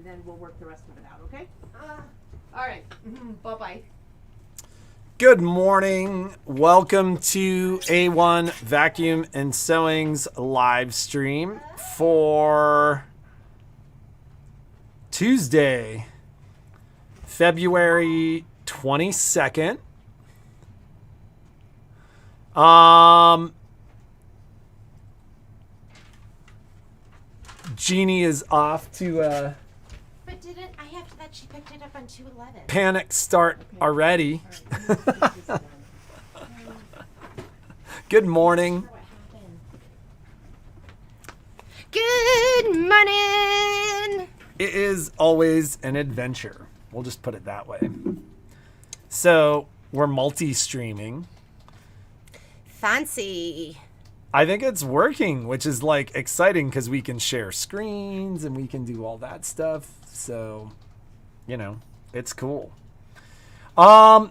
Then we'll work the rest of it out, okay? All right. Bye-bye. Good morning. Welcome to A1 Vacuum and Sewing's live stream for Tuesday, February 22nd. Jeannie is off to But didn't I have that she picked it up on 211? panic start already. Good morning. Good morning. It is always an adventure. We'll just put it that way. So we're multi-streaming. Fancy. I think it's working, which is like exciting because we can share screens and we can do all that stuff. So, you know, it's cool.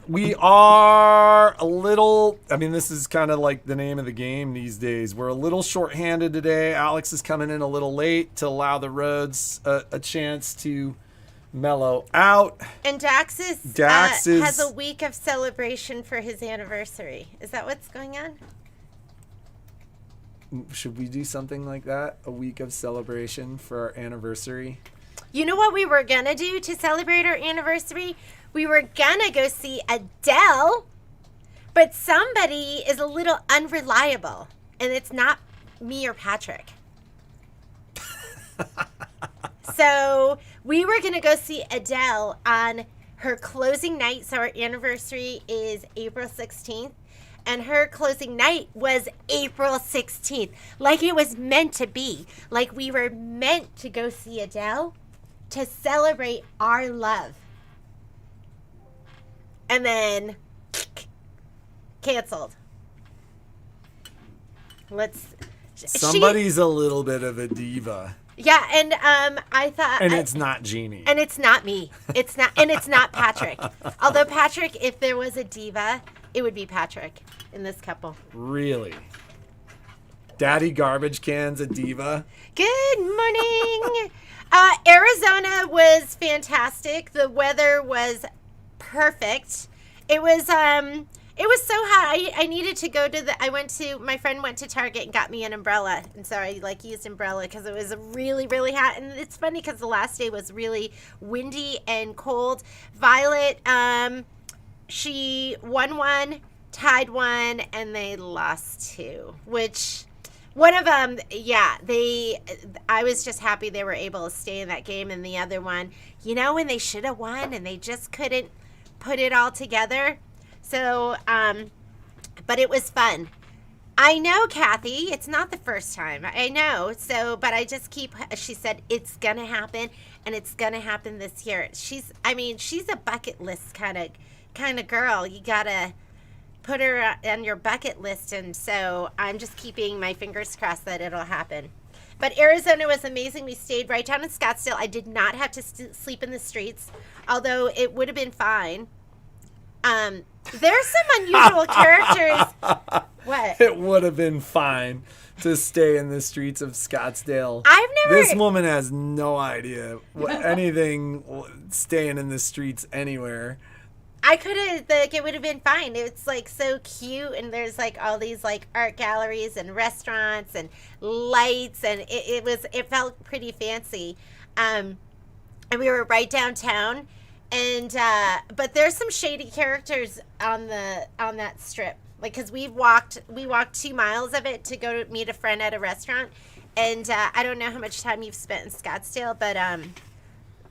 We are a little, this is kind of like the name of the game these days. We're a little short-handed today. Alex is coming in a little late to allow the roads a chance to mellow out. And Dax has a week of celebration for his anniversary. Is that what's going on? Should we do something like that? A week of celebration for our anniversary? You know what we were going to do to celebrate our anniversary? We were going to go see Adele, but somebody is a little unreliable, and it's not me or Patrick. So we were going to go see Adele on her closing night. So our anniversary is April 16th. And her closing night was April 16th. Like it was meant to be. Like we were meant to go see Adele to celebrate our love. And then canceled. Somebody's a little bit of a diva. Yeah, and I thought... And it's not Jeannie. And it's not me. It's not Patrick. Although Patrick, if there was a diva, it would be Patrick in this couple. Really? Daddy Garbage Can's a diva? Good morning. Arizona was fantastic. The weather was perfect. It was so hot. I needed to go to my friend went to Target and got me an umbrella. And so I used umbrella because it was really, really hot. And it's funny because the last day was really windy and cold. Violet, she won one, tied one, and they lost two, which one of them, I was just happy they were able to stay in that game. And the other one, when they should have won and they just couldn't put it all together. So, but it was fun. I know, Kathy, it's not the first time. I know. So, but I just she said, it's going to happen and it's going to happen this year. She's a bucket list kind of girl. You got to put her on your bucket list. And so I'm just keeping my fingers crossed that it'll happen. But Arizona was amazing. We stayed right down in Scottsdale. I did not have to sleep in the streets, although it would have been fine. There's some unusual characters. What? It would have been fine to stay in the streets of Scottsdale. This woman has no idea anything staying in the streets anywhere. I could have, it would have been fine. It's so cute, and there's all these art galleries and restaurants and lights, and it felt pretty fancy. And we were right downtown. And but there's some shady characters on that strip, because we walked 2 miles of it to go to meet a friend at a restaurant, and I don't know how much time you've spent in Scottsdale, but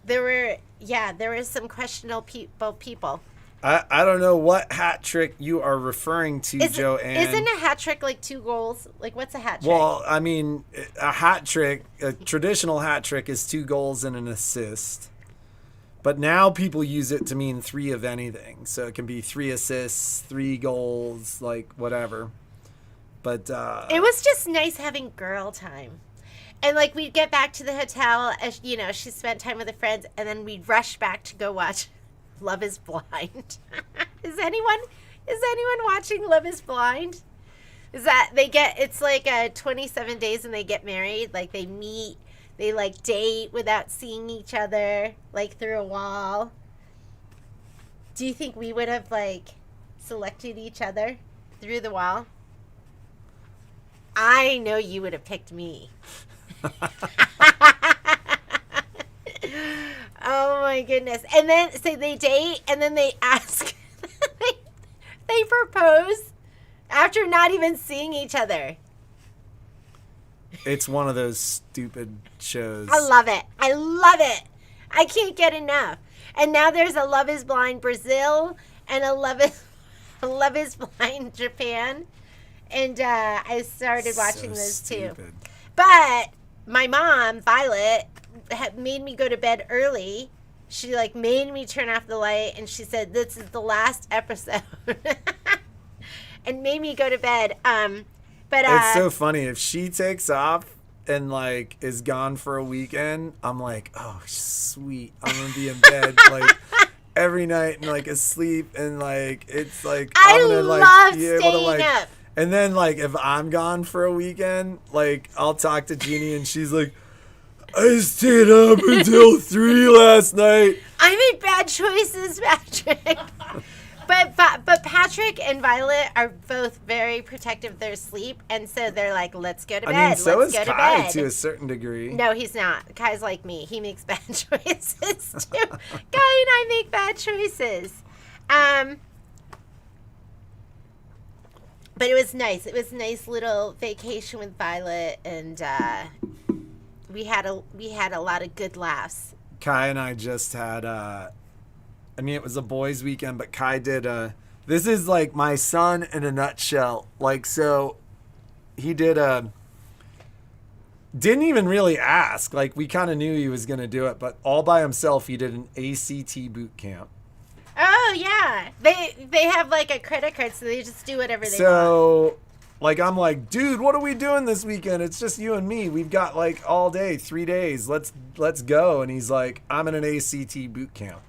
there were some questionable people. I don't know what hat trick you are referring to, Joanne. Isn't a hat trick 2 goals? What's a hat trick? Well, a hat trick, a traditional hat trick is 2 goals and an assist. But now people use it to mean 3 of anything. So it can be 3 assists, 3 goals, whatever. But it was just nice having girl time. And we'd get back to the hotel, she spent time with her friends, and then we'd rush back to go watch Love is Blind. Is anyone watching Love is Blind? Is that it's 27 days and they get married, they meet they like date without seeing each other, like through a wall. Do you think we would have like selected each other through the wall? I know you would have picked me. Oh my goodness. And then so they date and then they ask they propose after not even seeing each other. It's one of those stupid shows. I love it. I love it. I can't get enough. And now there's a Love is Blind Brazil and a Love is Blind Japan. And I started watching those too. But my mom, Violet, made me go to bed early. She like made me turn off the light and she said, this is the last episode. And made me go to bed. But it's so funny. If she takes off and like is gone for a weekend, I'm like, oh sweet, I'm gonna be in bed like every night and like asleep and like it's like I'm gonna like be able to like up. And then like if I'm gone for a weekend, like I'll talk to Jeannie and she's like, I stayed up until 3 last night. I made bad choices, Patrick. But Patrick and Violet are both very protective of their sleep, and so they're like, let's go to bed. I mean, so let's is go Kai to bed. to a certain degree. No, he's not. Kai's like me. He makes bad choices, too. Kai and I make bad choices. But it was nice. It was a nice little vacation with Violet, and we had a lot of good laughs. Kai and I just had I mean, it was a boys' weekend, but Kai did this is like my son in a nutshell. Like, so he did didn't even really ask. Like, we kind of knew he was going to do it, but all by himself, he did an ACT boot camp. Oh, yeah. They have like a credit card, so they just do whatever they want. So, like, I'm like, dude, what are we doing this weekend? It's just you and me. We've got like all day, 3 days. Let's go. And he's like, I'm in an ACT boot camp.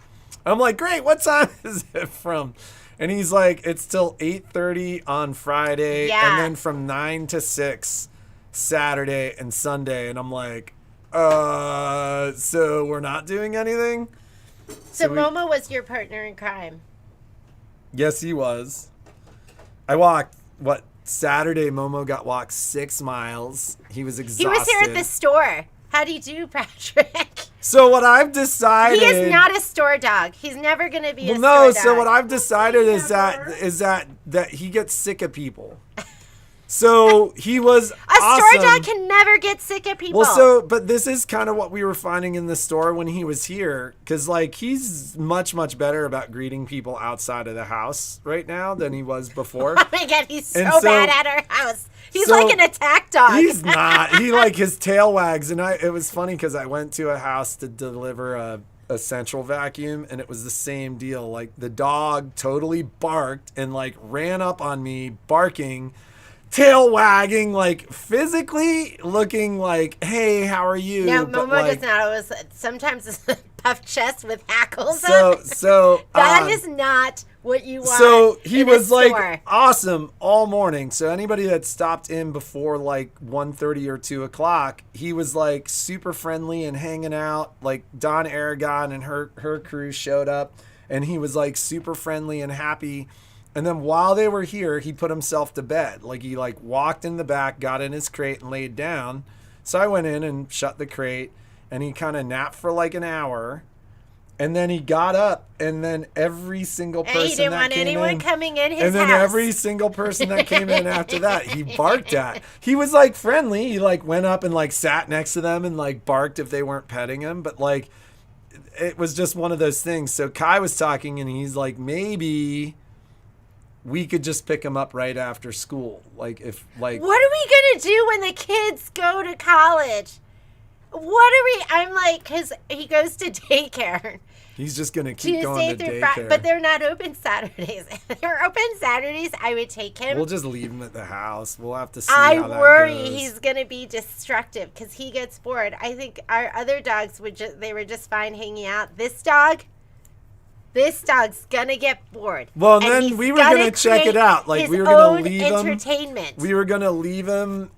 I'm like, great, what time is it from? And he's like, it's till 8:30 on Friday, and then from 9 to 6 Saturday and Sunday. And I'm like, so we're not doing anything? So Momo was your partner in crime. Yes, he was. I walked, Saturday Momo got walked 6 miles. He was exhausted. He was here at the store. How do you do, Patrick? So what I've decided... He is not a store dog. He's never going to be a store dog. No, so what I've decided is that he gets sick of people. So he was awesome. Store dog can never get sick of people. Well, but this is kind of what we were finding in the store when he was here. Because, like, he's much, much better about greeting people outside of the house right now than he was before. Oh, my God. He's so bad at our house. He's like an attack dog. He's not. He, like, his tail wags. And it was funny because I went to a house to deliver a central vacuum, and it was the same deal. Like, the dog totally barked and, like, ran up on me barking, tail wagging, like physically looking like, hey, how are you? No, Momo does not. It was sometimes it's a puffed chest with hackles. So that is not what you want. So he was like store. Awesome all morning. So anybody that stopped in before like 1:30 or 2 o'clock, he was like super friendly and hanging out. Like Dawn Aragon and her crew showed up, and he was like super friendly and happy. And then while they were here, he put himself to bed. Like, he, like, walked in the back, got in his crate, and laid down. So I went in and shut the crate, and he kind of napped for, like, an hour. And then he got up, and then every single person that came in... he didn't want anyone coming in his house. And then every single person that came in after that, he barked at. He was, like, friendly. He, like, went up and, like, sat next to them and, like, barked if they weren't petting him. But, like, it was just one of those things. So Kai was talking, and he's like, maybe... we could just pick him up right after school. Like, if, like... what are we going to do when the kids go to college? I'm like, because he goes to daycare. He's just going to keep going to daycare. But they're not open Saturdays. If they're open Saturdays, I would take him. We'll just leave him at the house. We'll have to see how that goes. I worry he's going to be destructive because he gets bored. I think our other dogs they were just fine hanging out. This dog's gonna get bored. Well, and then we were gonna check it out. Like, we were gonna leave him. Entertainment. We were gonna leave him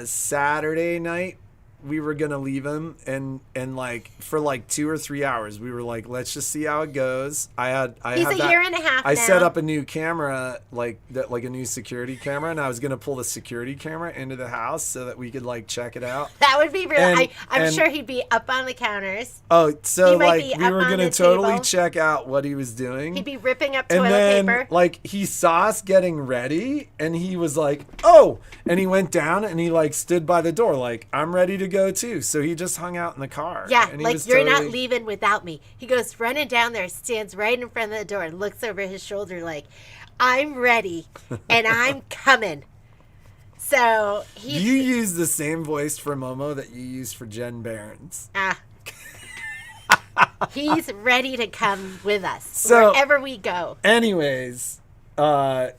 Saturday night we were gonna leave him, and like for like 2 or 3 hours, we were like, let's just see how it goes. He's a year and a half I now. set up a new camera, like a new security camera, and I was gonna pull the security camera into the house so that we could like check it out. That would be real. I'm And- sure he'd be up on the counters. Oh, so He might like be we up were on gonna the totally table. check out what he was doing. He'd be ripping up And toilet then, paper. like, he saw us getting ready, and he was like, oh! And he went down, and he, like, stood by the door, like, I'm ready to go, too. So he just hung out in the car. Yeah, and he like, was you're totally- not leaving without me. He goes running down there, stands right in front of the door, and looks over his shoulder like, I'm ready, and I'm coming. So, he... You use the same voice for Momo that you use for Jen Barons. He's ready to come with us So- wherever we go. Anyways, but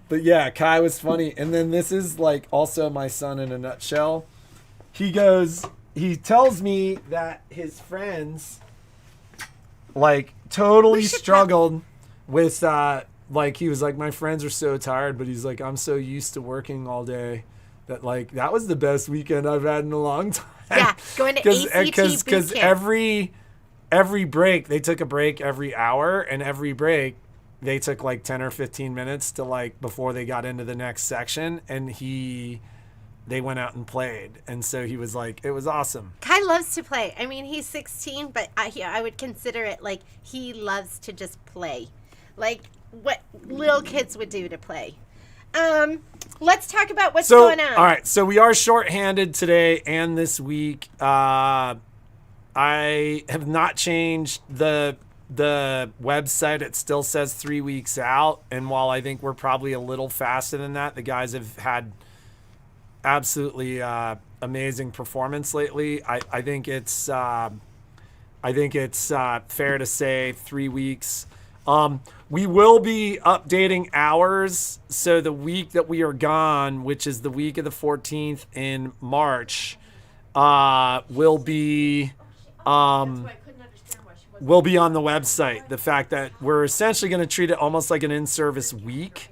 yeah, Kai was funny. And then this is, like, also my son in a nutshell. He tells me that his friends, like, totally struggled with, like, he was like, my friends are so tired, but he's like, I'm so used to working all day that, like, that was the best weekend I've had in a long time. Yeah, going to ACT boot Because camp. every break, they took a break every hour, and every break, they took, like, 10 or 15 minutes to, like, before they got into the next section, and they went out and played. And so he was like, it was awesome. Kai loves to play. I mean, he's 16, but I would consider it like he loves to just play. Like what little kids would do to play. Let's talk about what's going on. All right. So we are shorthanded today and this week. I have not changed the website. It still says 3 weeks out. And while I think we're probably a little faster than that, the guys have had absolutely amazing performance lately. I think it's fair to say 3 weeks. We will be updating hours. So the week that we are gone, which is the week of the 14th in March, will be on the website. The fact that we're essentially going to treat it almost like an in-service week.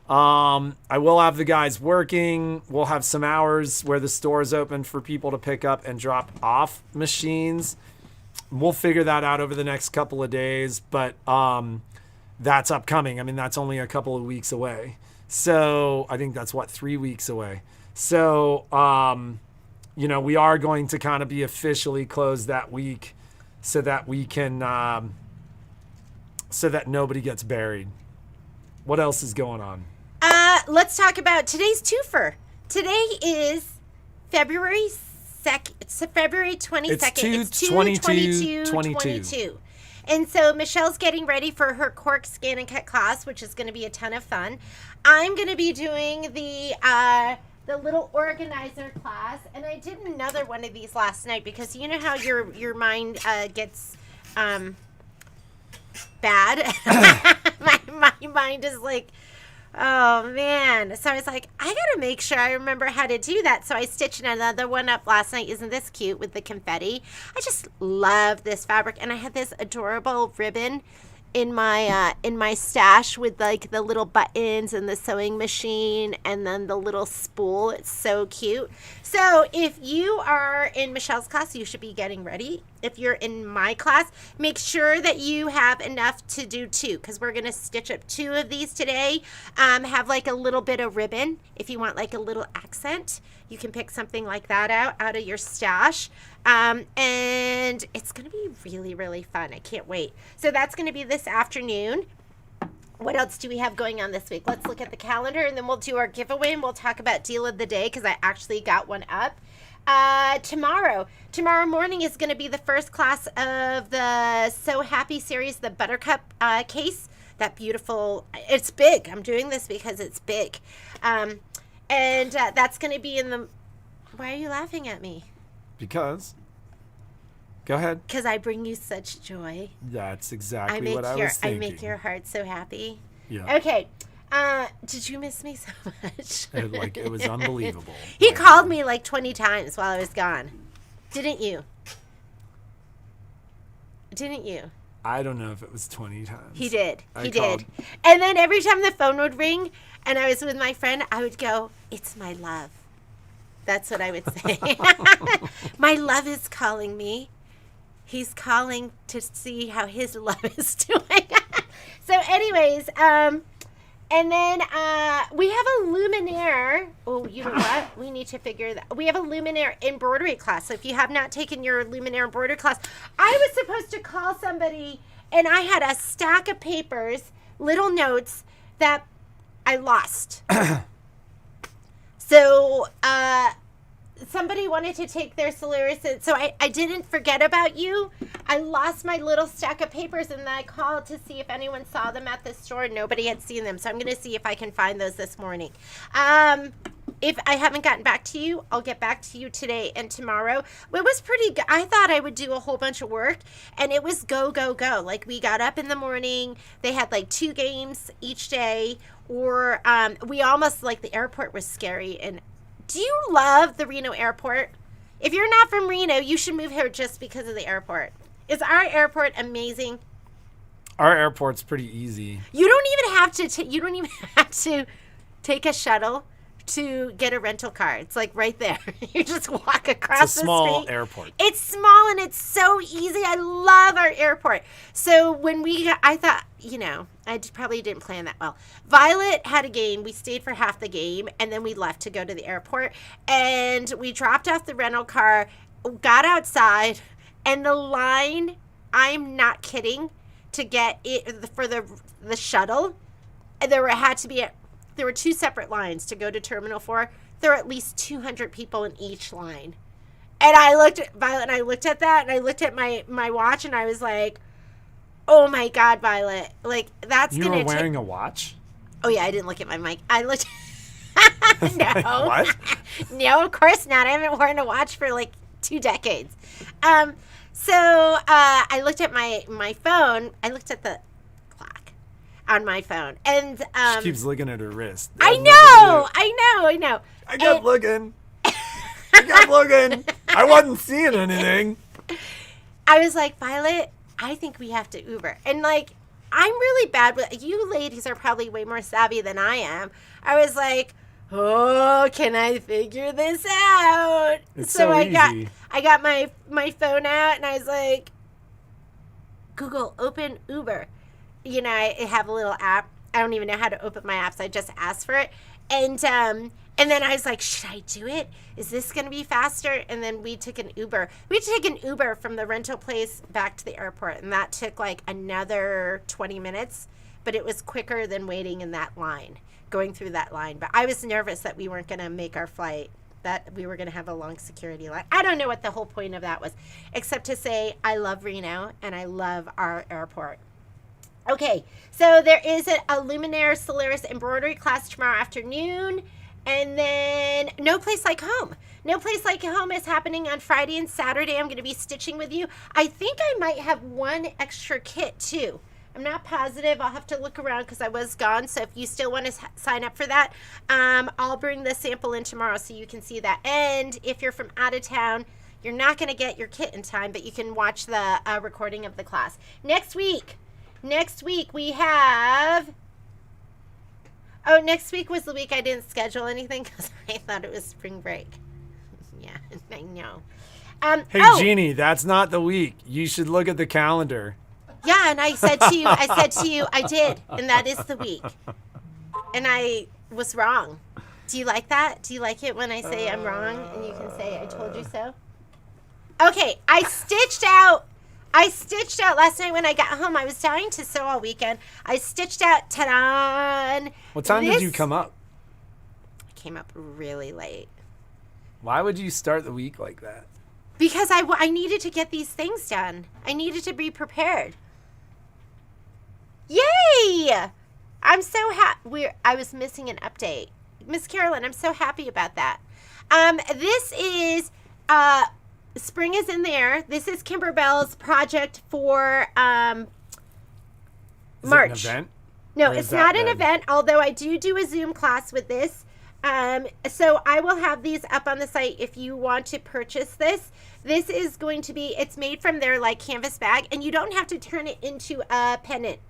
I will have the guys working. We'll have some hours where the store is open for people to pick up and drop off machines. We'll figure that out over the next couple of days, but that's upcoming. I mean, that's only a couple of weeks away. So I think that's 3 weeks away. So, we are going to kind of be officially closed that week so that we can, so that nobody gets buried. What else is going on? Let's talk about today's twofer. Today is February 2nd. It's February 22nd. It's 2/22/22. And so Michelle's getting ready for her cork scan and cut class, which is going to be a ton of fun. I'm going to be doing the little organizer class, and I did another one of these last night because you know how your mind gets bad. my mind is like, oh man. So I was like, I gotta make sure I remember how to do that. So I stitched another one up last night. Isn't this cute with the confetti? I just love this fabric, and I had this adorable ribbon in my stash with like the little buttons and the sewing machine and then the little spool. It's so cute. So if you are in Michelle's class, you should be getting ready. If you're in my class, make sure that you have enough to do 2, because we're going to stitch up 2 of these today. Have like a little bit of ribbon. If you want like a little accent, you can pick something like that out of your stash. And it's going to be really, really fun. I can't wait. So that's going to be this afternoon. What else do we have going on this week? Let's look at the calendar, and then we'll do our giveaway, and we'll talk about deal of the day because I actually got one up. Tomorrow morning is going to be the first class of the So Happy series, the Buttercup case. That beautiful, it's big. I'm doing this because it's big. And that's going to be in the, why are you laughing at me? Because. Go ahead. Because I bring you such joy. That's exactly what I was thinking. I make your heart so happy. Yeah. Okay. Did you miss me so much? It was unbelievable. He called me like 20 times while I was gone. Didn't you? I don't know if it was 20 times. He did. I called. And then every time the phone would ring and I was with my friend, I would go, "It's my love. That's what I would say. My love is calling me. He's calling to see how his love is doing. So anyways, and then we have a Luminaire. Oh, you know what? We need to figure that. We have a Luminaire embroidery class. So if you have not taken your Luminaire embroidery class, I was supposed to call somebody, and I had a stack of papers, little notes that I lost. So somebody wanted to take their Solaris, and so I didn't forget about you. I lost my little stack of papers, and then I called to see if anyone saw them at the store, and nobody had seen them. So I'm going to see if I can find those this morning. If I haven't gotten back to you, I'll get back to you today and tomorrow. It was pretty good. I thought I would do a whole bunch of work, and it was go, go, go. Like, we got up in the morning. They had, like, 2 games each day, or we almost, like, the airport was scary. And do you love the Reno airport? If you're not from Reno, you should move here just because of the airport. Is our airport amazing? Our airport's pretty easy. You don't even have to take a shuttle to get a rental car. It's like right there. You just walk across the street. It's a small airport. It's small and it's so easy. I love our airport. So when I thought, I probably didn't plan that well. Violet had a game. We stayed for half the game, and then we left to go to the airport. And we dropped off the rental car, got outside, and the line, I'm not kidding, to get it for the shuttle, there were 2 separate lines to go to Terminal 4. There were at least 200 people in each line. And I looked at Violet, and I looked at that, and I looked at my watch, and I was like, oh my God, Violet. Like, that's going to You were wearing a watch? Oh, yeah, I didn't look at my mic. I looked. No. What? No, of course not. I haven't worn a watch for like 2 decades. So I looked at my phone. I looked at the clock on my phone. And she keeps looking at her wrist. I know. I kept looking. I wasn't seeing anything. I was like, Violet, I think we have to Uber. And like, I'm really bad with, you ladies are probably way more savvy than I am. I was like, oh, can I figure this out? It's so easy. I got my phone out, and I was like, Google, open Uber. I have a little app. I don't even know how to open my apps. I just asked for it. And then I was like, should I do it? Is this going to be faster? And then we took an Uber. We had to take an Uber from the rental place back to the airport, and that took like another 20 minutes. But it was quicker than waiting in that line, going through that line. But I was nervous that we weren't going to make our flight, that we were going to have a long security line. I don't know what the whole point of that was, except to say I love Reno and I love our airport. Okay, so there is a Luminaire Solaris embroidery class tomorrow afternoon. And then No Place Like Home. No Place Like Home is happening on Friday and Saturday. I'm going to be stitching with you. I think I might have 1 extra kit too. I'm not positive. I'll have to look around because I was gone. So if you still want to sign up for that, I'll bring the sample in tomorrow so you can see that. And if you're from out of town, you're not going to get your kit in time, but you can watch the recording of the class. Next week we have... Oh, next week was the week I didn't schedule anything because I thought it was spring break. Yeah, I know. Hey, Jeannie, that's not the week. You should look at the calendar. Yeah, and I said to you, I did, and that is the week. And I was wrong. Do you like that? Do you like it when I say I'm wrong and you can say I told you so? Okay, I stitched out last night when I got home. I was dying to sew all weekend. I stitched out, ta-da! What time did you come up? I came up really late. Why would you start the week like that? Because I needed to get these things done. I needed to be prepared. Yay! I'm so happy. I was missing an update. Miss Carolyn, I'm so happy about that. This is... spring is in there. This is Kimber Bell's project for March. Is it an event? No, it's not an event, although I do a Zoom class with this. So I will have these up on the site if you want to purchase this. This is going to be, it's made from their like canvas bag, and you don't have to turn it into a pendant.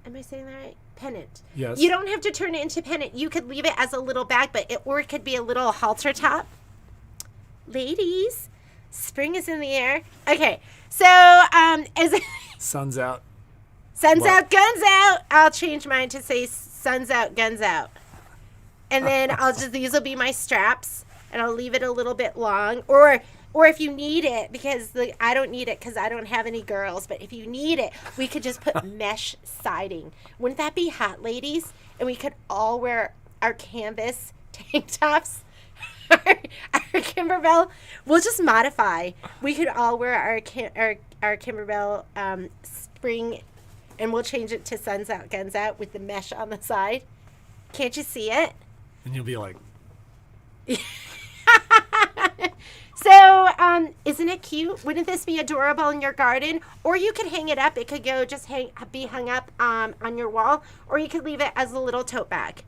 Am I saying that right? Pennant. Yes. You don't have to turn it into pennant. You could leave it as a little bag, or it could be a little halter top. Ladies, spring is in the air. Okay, so as Sun's out. sun's out, guns out. I'll change mine to say sun's out, guns out. And then these will be my straps, and I'll leave it a little bit long, or if you need it, because I don't need it because I don't have any girls, but if you need it, we could just put mesh siding. Wouldn't that be hot, ladies? And we could all wear our canvas tank tops, our Kimberbell. We'll just modify. We could all wear our Kimberbell spring, and we'll change it to sun's out, guns out with the mesh on the side. Can't you see it? And you'll be like, So, isn't it cute? Wouldn't this be adorable in your garden? Or you could hang it up. It could go just be hung up on your wall, or you could leave it as a little tote bag.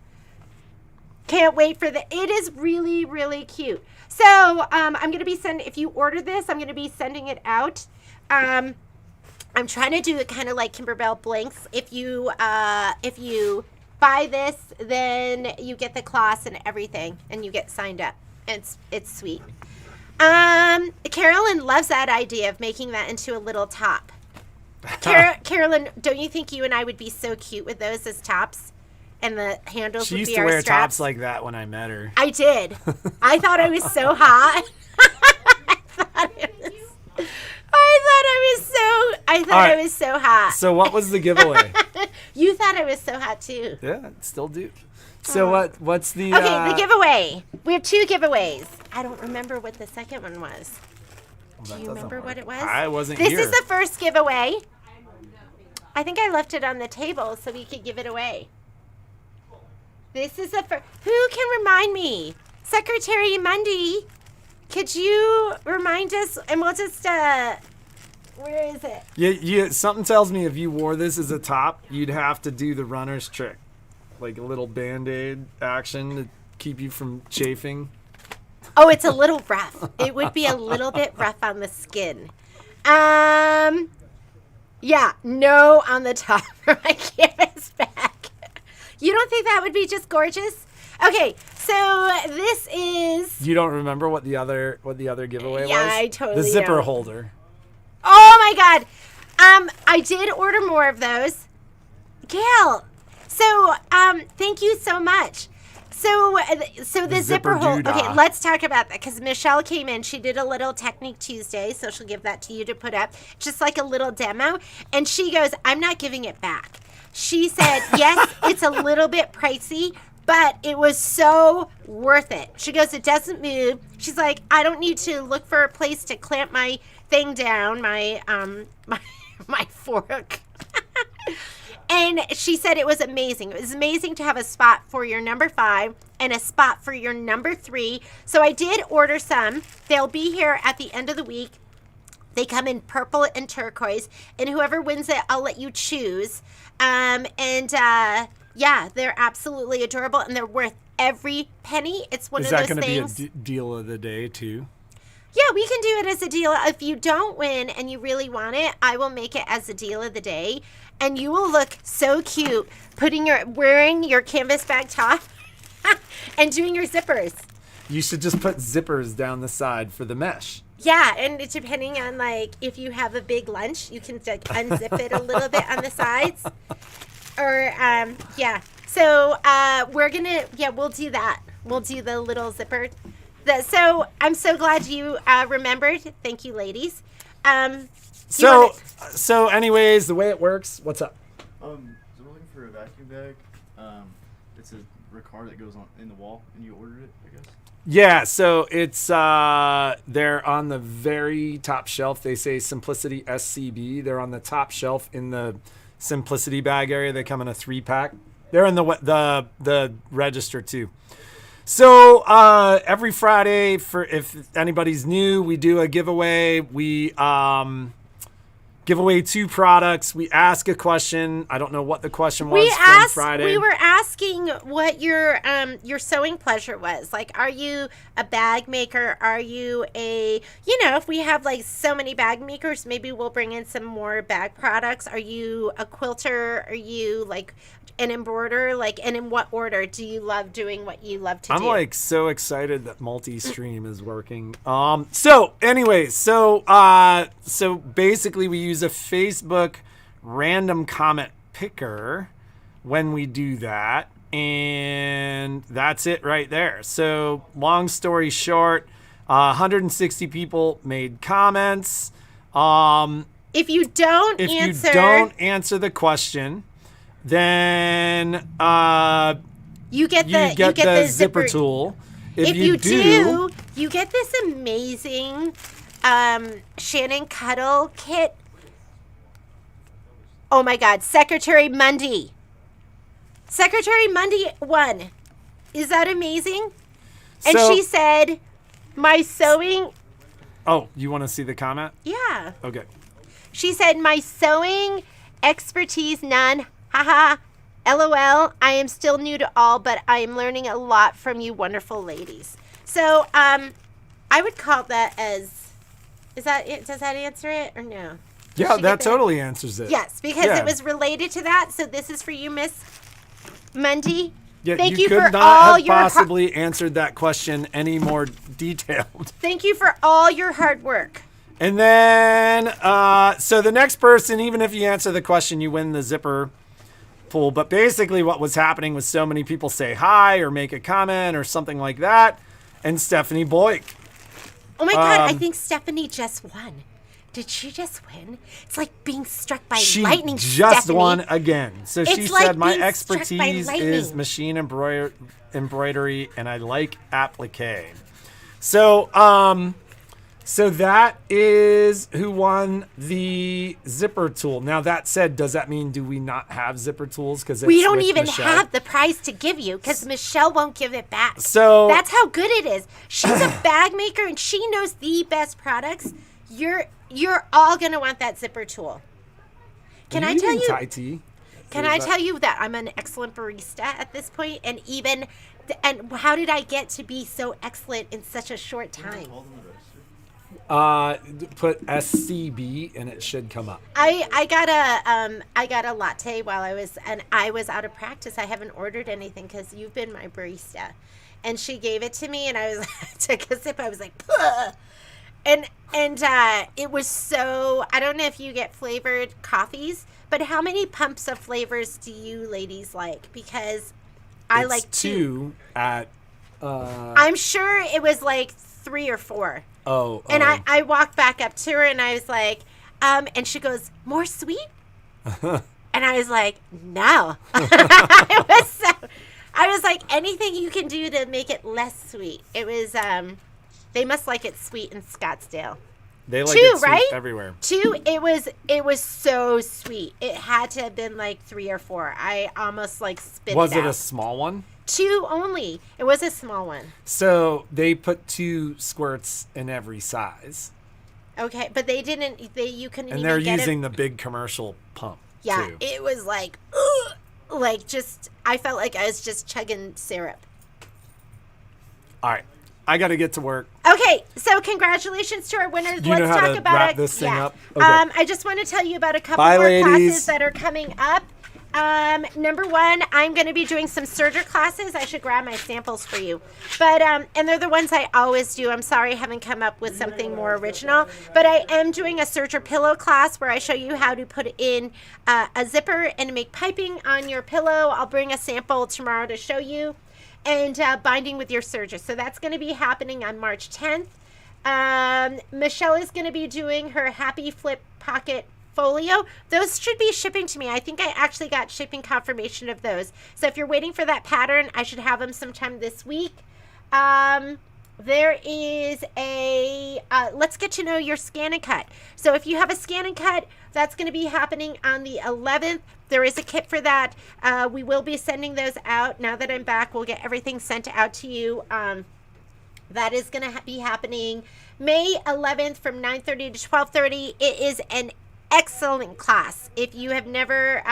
Can't wait for it is really, really cute. So, I'm going to be if you order this, I'm going to be sending it out. I'm trying to do it kind of like Kimberbell blanks. If you buy this, then you get the cloths and everything, and you get signed up. It's sweet. Carolyn loves that idea of making that into a little top. Carolyn, don't you think you and I would be so cute with those as tops? And the handles she would used be to our wear straps? tops like that when I met her. I did. I thought I was so hot. I thought I was so hot. So what was the giveaway? You thought I was so hot too. Yeah, still do. So what's the Okay, the giveaway. We have 2 giveaways. I don't remember what the second one was. Do you remember what it was? I wasn't This here. is the first giveaway. I think I left it on the table so we could give it away. This is the first. Who can remind me? Secretary Mundy, could you remind us? And we'll just, where is it? Yeah, something tells me if you wore this as a top, you'd have to do the runner's trick. Like a little Band-Aid action to keep you from chafing. Oh, it's a little rough. It would be a little bit rough on the skin. Yeah, no on the top for my canvas back. You don't think that would be just gorgeous? Okay, so this is... You don't remember what the other giveaway was? Yeah, I totally The zipper don't. holder. Oh my God. I did order more of those. Gail, so thank you so much. So the zipper holder. doodah. Okay, let's talk about that because Michelle came in. She did a little Technique Tuesday, so she'll give that to you to put up, just like a little demo. And she goes, "I'm not giving it back." She said, "Yes, it's a little bit pricey, but it was so worth it." She goes, "It doesn't move." She's like, "I don't need to look for a place to clamp my thing down, my fork." And she said it was amazing. It was amazing to have a spot for your number 5 and a spot for your number 3. So I did order some. They'll be here at the end of the week. They come in purple and turquoise. And whoever wins it, I'll let you choose. Yeah, they're absolutely adorable. And they're worth every penny. It's one of those things. Is that going to be a deal of the day, too? Yeah, we can do it as a deal. If you don't win and you really want it, I will make it as a deal of the day. And you will look so cute wearing your canvas bag top and doing your zippers. You should just put zippers down the side for the mesh. Yeah, and depending on, like, if you have a big lunch, you can, like, unzip it a little bit on the sides. Or, yeah. So, we'll do that. We'll do the little zipper. So, I'm so glad you remembered. Thank you, ladies. So anyways, the way it works, what's up? So we're looking for a vacuum bag. It's a Ricard that goes on in the wall, and you ordered it, I guess. Yeah, so it's they're on the very top shelf. They say Simplicity SCB. They're on the top shelf in the Simplicity bag area. They come in a 3-pack. They're in the register too. So every Friday, for if anybody's new, we do a giveaway. We give away 2 products. We ask a question. I don't know what the question was from Friday. We were asking what your sewing pleasure was. Like, are you a bag maker? Are you if we have like so many bag makers, maybe we'll bring in some more bag products. Are you a quilter? Are you like an embroiderer? Like, and in what order do you love doing what you love to do? I'm like so excited that multi-stream is working. So basically we use a Facebook random comment picker when we do that, and that's it right there. So long story short, 160 people made comments. If you don't answer the question, then you get the zipper tool. If you do, you get this amazing Shannon Cuddle kit. Oh my God, Secretary Mundy won. Is that amazing? And she said, my sewing... Oh, you want to see the comment? Yeah. Okay. She said, my sewing expertise none. Haha. LOL. I am still new to all, but I am learning a lot from you wonderful ladies. So, I would call that as... Is that it? Does that answer it or no? Yeah, that totally answers it. Yes, because it was related to that. So this is for you, Miss Mundy. Yeah, Thank you you could for not all have your possibly answered that question any more detailed. Thank you for all your hard work. And then, so the next person, even if you answer the question, you win the zipper pool. But basically what was happening was so many people say hi or make a comment or something like that. And Stephanie Boyk. Oh my God, I think Stephanie just won. Did she just win? It's like being struck by lightning, She just Stephanie. won again. So she like said, my being struck by expertise is lightning." machine embroidery, and I like applique. So, so that is who won the zipper tool. Now, that said, does that mean do we not have zipper tools? Because We don't even have the prize to give you because Michelle won't give it back. So that's how good it is. She's a bag maker and she knows the best products. You're all gonna want that zipper tool. Can I tell you? Thai tea? Can I tell you that I'm an excellent barista at this point, and how did I get to be so excellent in such a short time? Put SCB and it should come up. I got a latte while I was out of practice. I haven't ordered anything because you've been my barista, and she gave it to me, and I took a sip. I was like, "Ugh." And it was so, I don't know if you get flavored coffees, but how many pumps of flavors do you ladies like? Because I like 2 at I'm sure it was like 3 or 4. And I walked back up to her and I was like, and she goes, more sweet? And I was like, no. I was like, anything you can do to make it less sweet. It was, they must like it sweet in Scottsdale. They like 2, it sweet right? everywhere. 2, it was so sweet. It had to have been like 3 or 4. I almost like spit it out. Was it a small one? 2 only. It was a small one. So they put 2 squirts in every size. Okay, but you couldn't and even get it. And they're using the big commercial pump. Yeah, too. it was like, ugh, like just, I felt like I was just chugging syrup. All right. I got to get to work. Okay, so congratulations to our winners. You know Let's how talk to about wrap this thing up? Okay. I just want to tell you about a couple Bye, more ladies. classes that are coming up. Number 1, I'm going to be doing some Serger classes. I should grab my samples for you. But, and they're the ones I always do. I'm sorry I haven't come up with something more original. But I am doing a Serger pillow class where I show you how to put in a zipper and make piping on your pillow. I'll bring a sample tomorrow to show you. And binding with your Serger. So that's going to be happening on March 10th. Michelle is going to be doing her Happy Flip Pocket Folio. Those should be shipping to me. I think I actually got shipping confirmation of those. So if you're waiting for that pattern, I should have them sometime this week. There is a, let's get to know your scan and cut. So if you have a scan and cut, that's going to be happening on the 11th. There is a kit for that. We will be sending those out. Now that I'm back, we'll get everything sent out to you. That is going to be happening May 11th from 9:30 to 12:30. It is an excellent class. If you have never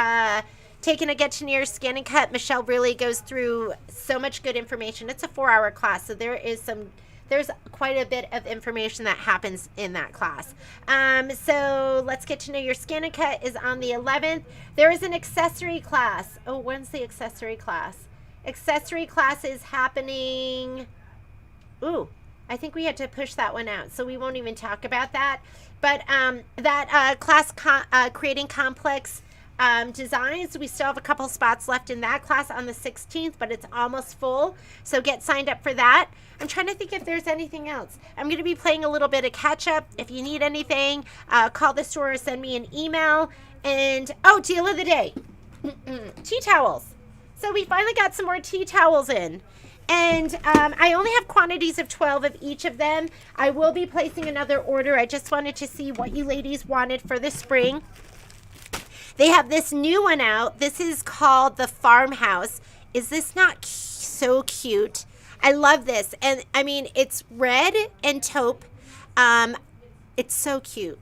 taken a Get to Know Your Skin and Cut, Michelle really goes through so much good information. It's a 4-hour class, so there's quite a bit of information that happens in that class. So let's Get to Know Your Skin and Cut is on the 11th. There is an accessory class. Oh, when's the accessory class? Accessory class is happening. Ooh, I think we had to push that one out, so we won't even talk about that. But that class, creating complex designs, we still have a couple spots left in that class on the 16th, but it's almost full, so get signed up for that. I'm trying to think if there's anything else. I'm going to be playing a little bit of catch up. If you need anything, call the store or send me an email. And oh, deal of the day, tea towels. So we finally got some more tea towels in. And I only have quantities of 12 of each of them. I will be placing another order. I just wanted to see what you ladies wanted for the spring. They have this new one out. This is called the Farmhouse. Is this not so cute? I love this. And I mean, it's red and taupe. It's so cute.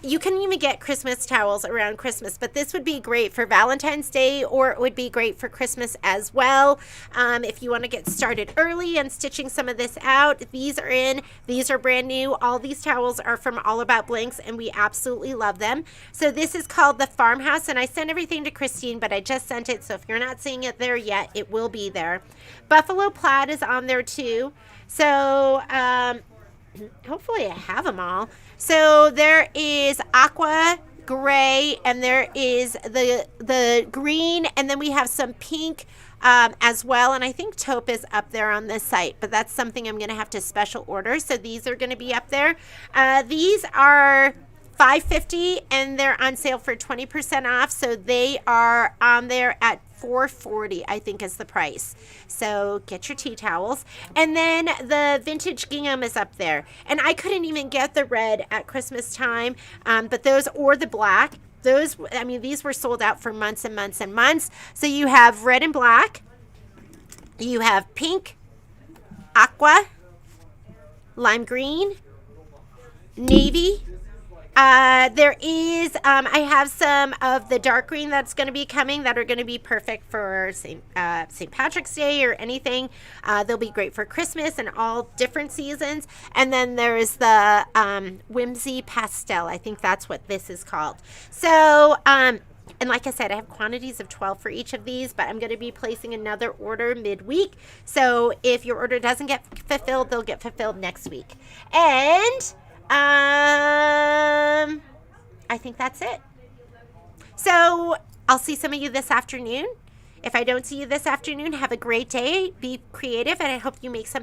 You can even get Christmas towels around Christmas, but this would be great for Valentine's Day, or it would be great for Christmas as well. If you want to get started early and stitching some of this out, these are in. These are brand new. All these towels are from All About Blanks, and we absolutely love them. So this is called the Farmhouse, and I sent everything to Christine, but I just sent it, so if you're not seeing it there yet, it will be there. Buffalo Plaid is on there too. So hopefully I have them all. So there is aqua, gray, and there is the green, and then we have some pink as well. And I think taupe is up there on this site, but that's something I'm going to have to special order. So these are going to be up there. These are $5.50, and they're on sale for 20% off. So they are on there at $4.40, I think is the price. So get your tea towels. And then the vintage gingham is up there. And I couldn't even get the red at Christmas time, but those, or the black. Those, I mean, these were sold out for months and months and months. So you have red and black. You have pink, aqua, lime green, navy. There is, I have some of the dark green that's going to be coming that are going to be perfect for St. Patrick's Day or anything. They'll be great for Christmas and all different seasons. And then there's the Whimsy Pastel. I think that's what this is called. So, and like I said, I have quantities of 12 for each of these, but I'm going to be placing another order midweek. So if your order doesn't get fulfilled, they'll get fulfilled next week. And I think that's it. So I'll see some of you this afternoon. If I don't see you this afternoon, have a great day. Be creative, and I hope you make something